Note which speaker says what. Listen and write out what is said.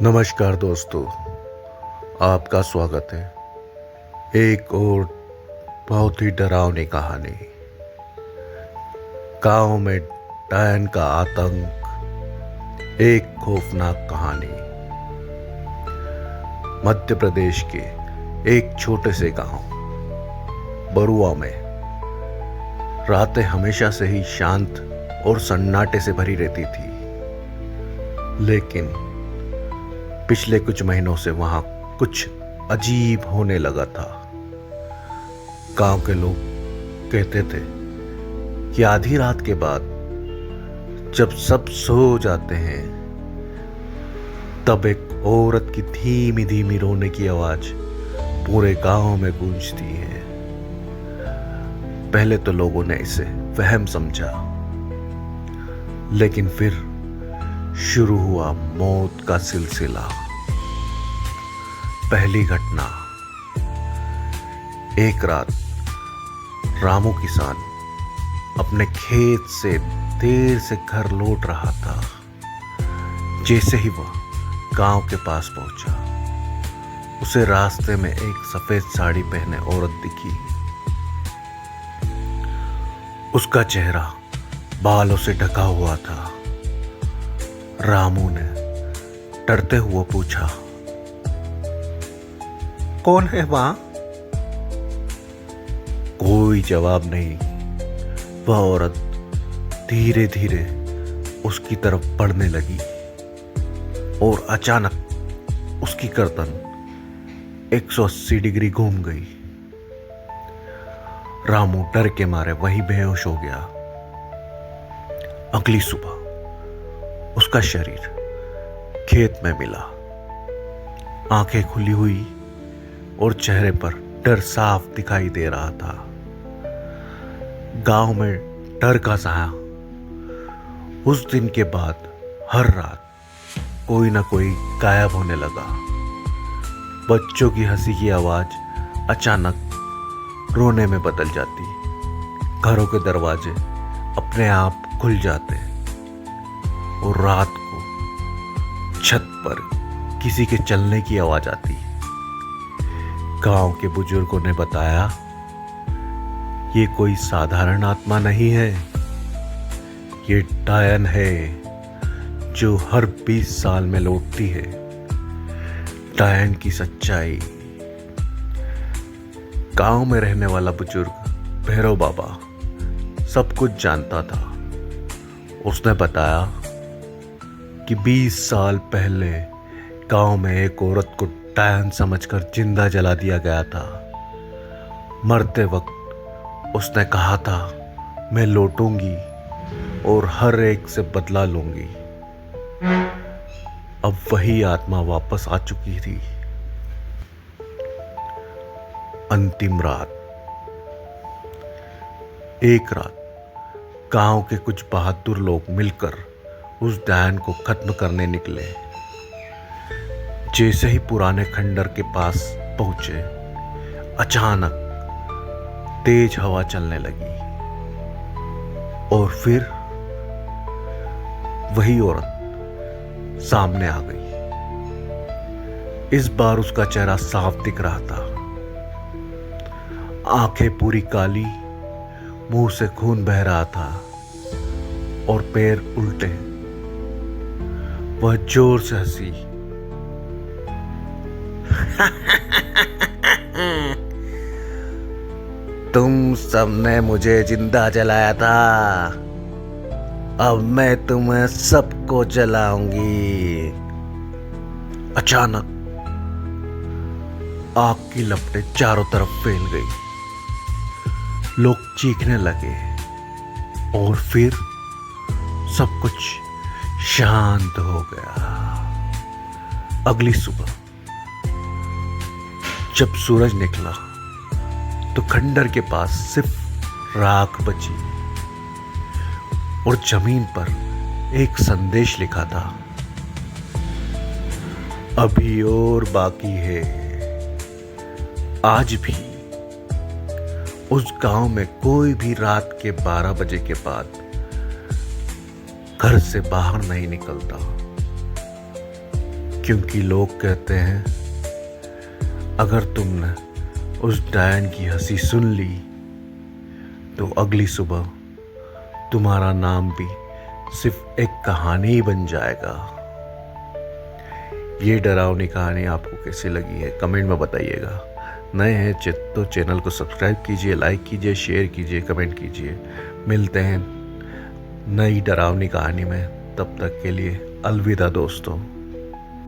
Speaker 1: नमस्कार दोस्तों, आपका स्वागत है एक और बहुत ही डरावनी कहानी। गांव में डायन का आतंक, एक खौफनाक कहानी। मध्य प्रदेश के एक छोटे से गांव बरुआ में रातें हमेशा से ही शांत और सन्नाटे से भरी रहती थी, लेकिन पिछले कुछ महीनों से वहां कुछ अजीब होने लगा था। गांव के लोग कहते थे कि आधी रात के बाद जब सब सो जाते हैं, तब एक औरत की धीमी धीमी रोने की आवाज पूरे गांव में गूंजती है। पहले तो लोगों ने इसे वहम समझा, लेकिन फिर शुरू हुआ मौत का सिलसिला। पहली घटना, एक रात रामू किसान अपने खेत से देर से घर लौट रहा था। जैसे ही वह गांव के पास पहुंचा, उसे रास्ते में एक सफेद साड़ी पहने औरत दिखी। उसका चेहरा बालों से ढका हुआ था। रामू ने डरते हुए पूछा, कौन है वहां? कोई जवाब नहीं। वह औरत धीरे धीरे उसकी तरफ बढ़ने लगी और अचानक उसकी गर्दन 180 डिग्री घूम गई। रामू डर के मारे वहीं बेहोश हो गया। अगली सुबह उसका शरीर खेत में मिला, आंखें खुली हुई और चेहरे पर डर साफ दिखाई दे रहा था। गांव में डर का साया। उस दिन के बाद हर रात कोई ना कोई गायब होने लगा। बच्चों की हंसी की आवाज अचानक रोने में बदल जाती। घरों के दरवाजे अपने आप खुल जाते और रात को छत पर किसी के चलने की आवाज आती। गांव के बुजुर्गों ने बताया, ये कोई साधारण आत्मा नहीं है, ये डायन है जो हर 20 साल में लौटती है। डायन की सच्चाई। गांव में रहने वाला बुजुर्ग भैरव बाबा सब कुछ जानता था। उसने बताया कि 20 साल पहले गांव में एक औरत को डायन समझकर जिंदा जला दिया गया था। मरते वक्त उसने कहा था, मैं लौटूंगी और हर एक से बदला लूंगी। अब वही आत्मा वापस आ चुकी थी। अंतिम रात। एक रात गांव के कुछ बहादुर लोग मिलकर उस डायन को खत्म करने निकले। जैसे ही पुराने खंडर के पास पहुंचे, अचानक तेज हवा चलने लगी और फिर वही औरत सामने आ गई। इस बार उसका चेहरा साफ दिख रहा था। आंखें पूरी काली, मुंह से खून बह रहा था और पैर उल्टे। वह जोर से हंसी। तुम सबने मुझे जिंदा जलाया था, अब मैं तुम्हें सबको जलाऊंगी। अचानक आग की लपटें चारों तरफ फैल गई। लोग चीखने लगे और फिर सब कुछ शांत हो गया। अगली सुबह जब सूरज निकला तो खंडर के पास सिर्फ राख बची और जमीन पर एक संदेश लिखा था, अभी और बाकी है। आज भी उस गांव में कोई भी रात के 12 बजे के बाद घर से बाहर नहीं निकलता। क्योंकि लोग कहते हैं अगर तुमने उस डायन की हंसी सुन ली तो अगली सुबह तुम्हारा नाम भी सिर्फ एक कहानी ही बन जाएगा। ये डरावनी कहानी आपको कैसी लगी है कमेंट में बताइएगा। नए हैं तो चैनल को सब्सक्राइब कीजिए, लाइक कीजिए, शेयर कीजिए, कमेंट कीजिए। मिलते हैं नई डरावनी कहानी में, तब तक के लिए अलविदा दोस्तों।